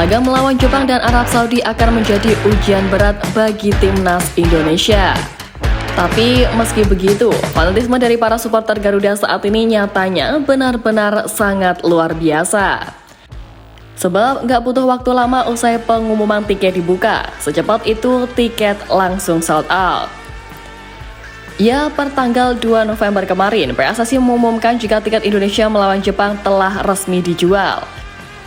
Laga melawan Jepang dan Arab Saudi akan menjadi ujian berat bagi timnas Indonesia. Tapi meski begitu, fanatisme dari para supporter Garuda saat ini nyatanya benar-benar sangat luar biasa. Sebab nggak butuh waktu lama usai pengumuman tiket dibuka, secepat itu tiket langsung sold out. Ya, per tanggal 2 November kemarin, PSSI mengumumkan jika tiket Indonesia melawan Jepang telah resmi dijual.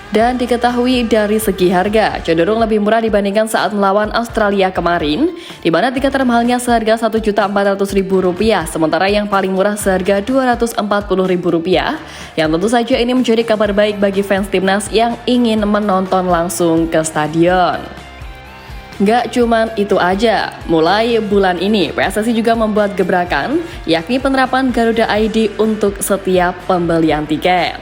Dan diketahui dari segi harga, cenderung lebih murah dibandingkan saat melawan Australia kemarin, di mana tiket termahalnya seharga Rp1.400.000, sementara yang paling murah seharga Rp240.000, yang tentu saja ini menjadi kabar baik bagi fans timnas yang ingin menonton langsung ke stadion. Nggak cuman itu aja, mulai bulan ini PSSI juga membuat gebrakan, yakni penerapan Garuda ID untuk setiap pembelian tiket.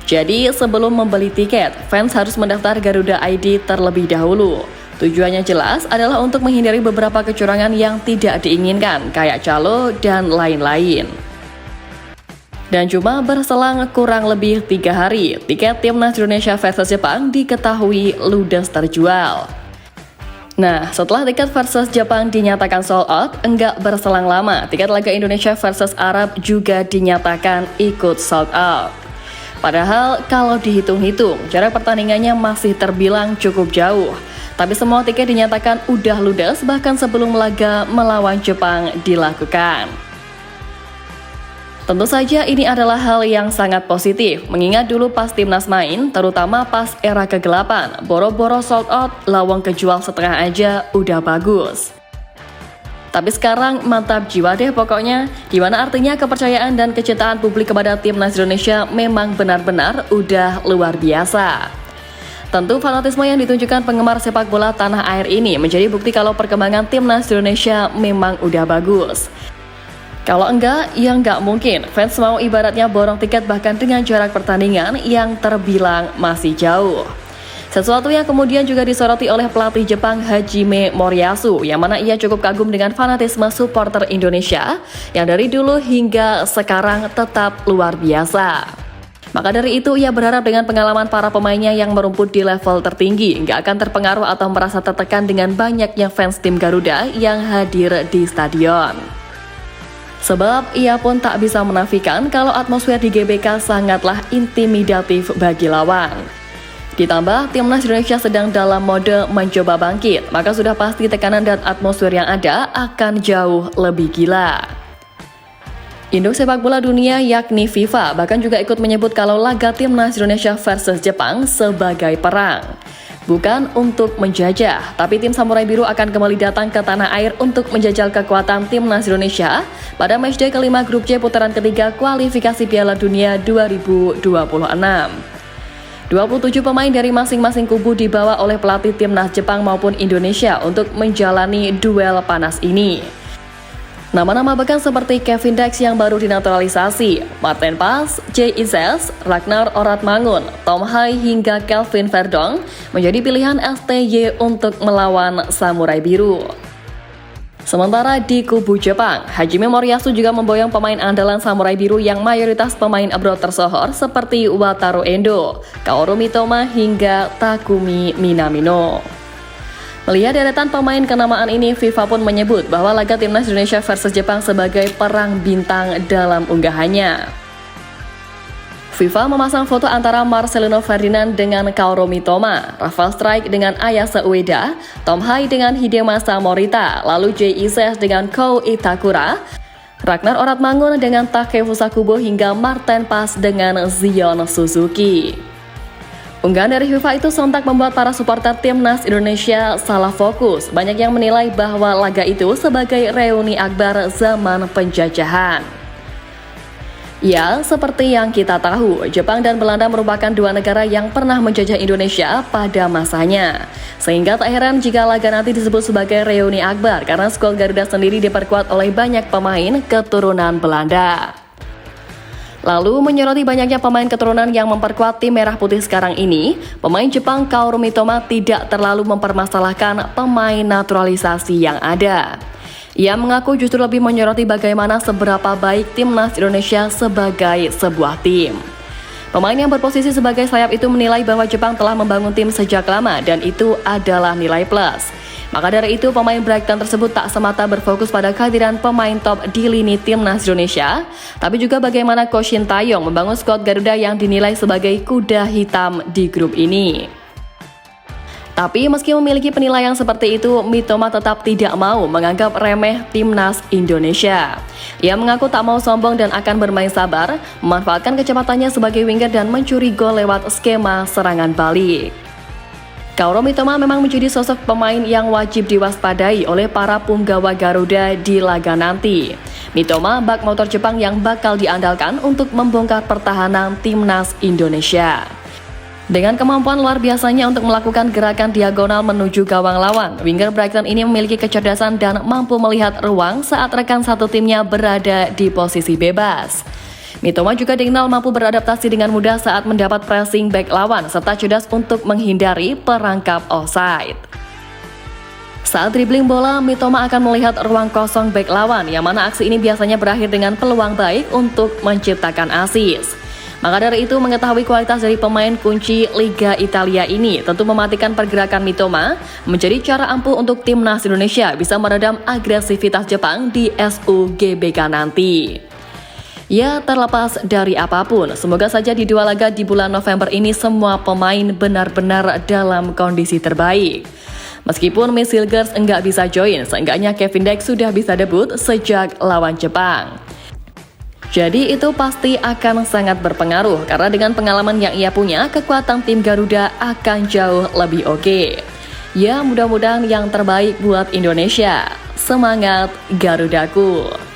Jadi sebelum membeli tiket, fans harus mendaftar Garuda ID terlebih dahulu. Tujuannya jelas adalah untuk menghindari beberapa kecurangan yang tidak diinginkan, kayak calo dan lain-lain. Dan cuma berselang kurang lebih 3 hari, tiket timnas Indonesia versus Jepang diketahui ludes terjual. Nah, setelah tiket versus Jepang dinyatakan sold out, enggak berselang lama, tiket laga Indonesia versus Arab juga dinyatakan ikut sold out. Padahal kalau dihitung-hitung, jarak pertandingannya masih terbilang cukup jauh. Tapi semua tiket dinyatakan udah ludes bahkan sebelum laga melawan Jepang dilakukan. Tentu saja ini adalah hal yang sangat positif, mengingat dulu pas timnas main, terutama pas era kegelapan, boro-boro sold out, lawang kejual setengah aja udah bagus. Tapi sekarang mantap jiwa deh pokoknya, dimana artinya kepercayaan dan kecintaan publik kepada timnas Indonesia memang benar-benar udah luar biasa. Tentu fanatisme yang ditunjukkan penggemar sepak bola tanah air ini menjadi bukti kalau perkembangan timnas Indonesia memang udah bagus. Kalau enggak, ya enggak mungkin fans mau ibaratnya borong tiket bahkan dengan jarak pertandingan yang terbilang masih jauh. Sesuatu yang kemudian juga disoroti oleh pelatih Jepang Hajime Moriyasu, yang mana ia cukup kagum dengan fanatisme supporter Indonesia yang dari dulu hingga sekarang tetap luar biasa. Maka dari itu ia berharap dengan pengalaman para pemainnya yang merumput di level tertinggi nggak akan terpengaruh atau merasa tertekan dengan banyaknya fans tim Garuda yang hadir di stadion. Sebab ia pun tak bisa menafikan kalau atmosfer di GBK sangatlah intimidatif bagi lawan. Ditambah, timnas Indonesia sedang dalam mode mencoba bangkit, maka sudah pasti tekanan dan atmosfer yang ada akan jauh lebih gila. Induk sepak bola dunia yakni FIFA bahkan juga ikut menyebut kalau laga timnas Indonesia versus Jepang sebagai perang. Bukan untuk menjajah, tapi tim Samurai Biru akan kembali datang ke tanah air untuk menjajal kekuatan timnas Indonesia pada matchday kelima grup C putaran ketiga kualifikasi Piala Dunia 2026. 27 pemain dari masing-masing kubu dibawa oleh pelatih timnas Jepang maupun Indonesia untuk menjalani duel panas ini. Nama-nama bahkan seperti Kevin Dex yang baru dinaturalisasi, Martin Paes, Jay Ises, Ragnar Oratmangun, Tom Hai hingga Kelvin Verdong menjadi pilihan STY untuk melawan Samurai Biru. Sementara di kubu Jepang, Hajime Moriyasu juga memboyong pemain andalan Samurai Biru yang mayoritas pemain abroad tersohor seperti Wataru Endo, Kaoru Mitoma hingga Takumi Minamino. Melihat deretan pemain kenamaan ini, FIFA pun menyebut bahwa laga timnas Indonesia versus Jepang sebagai perang bintang dalam unggahannya. FIFA memasang foto antara Marcelino Ferdinand dengan Kaoru Mitoma, Rafael Strike dengan Ayase Ueda, Tom Hai dengan Hidemasa Morita, lalu Jay Ises dengan Kou Itakura, Ragnar Oratmangun dengan Takefusa Kubo hingga Martin Paes dengan Zion Suzuki. Unggahan dari FIFA itu sontak membuat para supporter timnas Indonesia salah fokus. Banyak yang menilai bahwa laga itu sebagai reuni akbar zaman penjajahan. Ya, seperti yang kita tahu, Jepang dan Belanda merupakan dua negara yang pernah menjajah Indonesia pada masanya. Sehingga tak heran jika laga nanti disebut sebagai reuni akbar karena skuad Garuda sendiri diperkuat oleh banyak pemain keturunan Belanda. Lalu menyoroti banyaknya pemain keturunan yang memperkuat tim merah putih sekarang ini, pemain Jepang Kaoru Mitoma tidak terlalu mempermasalahkan pemain naturalisasi yang ada. Ia mengaku justru lebih menyoroti bagaimana seberapa baik timnas Indonesia sebagai sebuah tim. Pemain yang berposisi sebagai sayap itu menilai bahwa Jepang telah membangun tim sejak lama dan itu adalah nilai plus. Maka dari itu, pemain Brighton tersebut tak semata berfokus pada kehadiran pemain top di lini timnas Indonesia, tapi juga bagaimana Coach Shin Tae-yong membangun skuad Garuda yang dinilai sebagai kuda hitam di grup ini. Tapi meski memiliki penilaian seperti itu, Mitoma tetap tidak mau menganggap remeh timnas Indonesia. Ia mengaku tak mau sombong dan akan bermain sabar, memanfaatkan kecepatannya sebagai winger dan mencuri gol lewat skema serangan balik. Kaoru Mitoma memang menjadi sosok pemain yang wajib diwaspadai oleh para punggawa Garuda di laga nanti. Mitoma, bak motor Jepang yang bakal diandalkan untuk membongkar pertahanan timnas Indonesia. Dengan kemampuan luar biasanya untuk melakukan gerakan diagonal menuju gawang lawan, winger Brighton ini memiliki kecerdasan dan mampu melihat ruang saat rekan satu timnya berada di posisi bebas. Mitoma juga dikenal mampu beradaptasi dengan mudah saat mendapat pressing back lawan serta cerdas untuk menghindari perangkap offside. Saat dribbling bola, Mitoma akan melihat ruang kosong back lawan yang mana aksi ini biasanya berakhir dengan peluang baik untuk menciptakan assist. Maka dari itu, mengetahui kualitas dari pemain kunci Liga Italia ini tentu mematikan pergerakan Mitoma menjadi cara ampuh untuk timnas Indonesia bisa meredam agresivitas Jepang di SUGBK nanti. Ya, terlepas dari apapun, semoga saja di 2 laga di bulan November ini semua pemain benar-benar dalam kondisi terbaik. Meskipun Miss Hilgers enggak bisa join, seenggaknya Kevin Dijk sudah bisa debut sejak lawan Jepang. Jadi itu pasti akan sangat berpengaruh karena dengan pengalaman yang ia punya, kekuatan tim Garuda akan jauh lebih oke. Ya, mudah-mudahan yang terbaik buat Indonesia. Semangat Garudaku!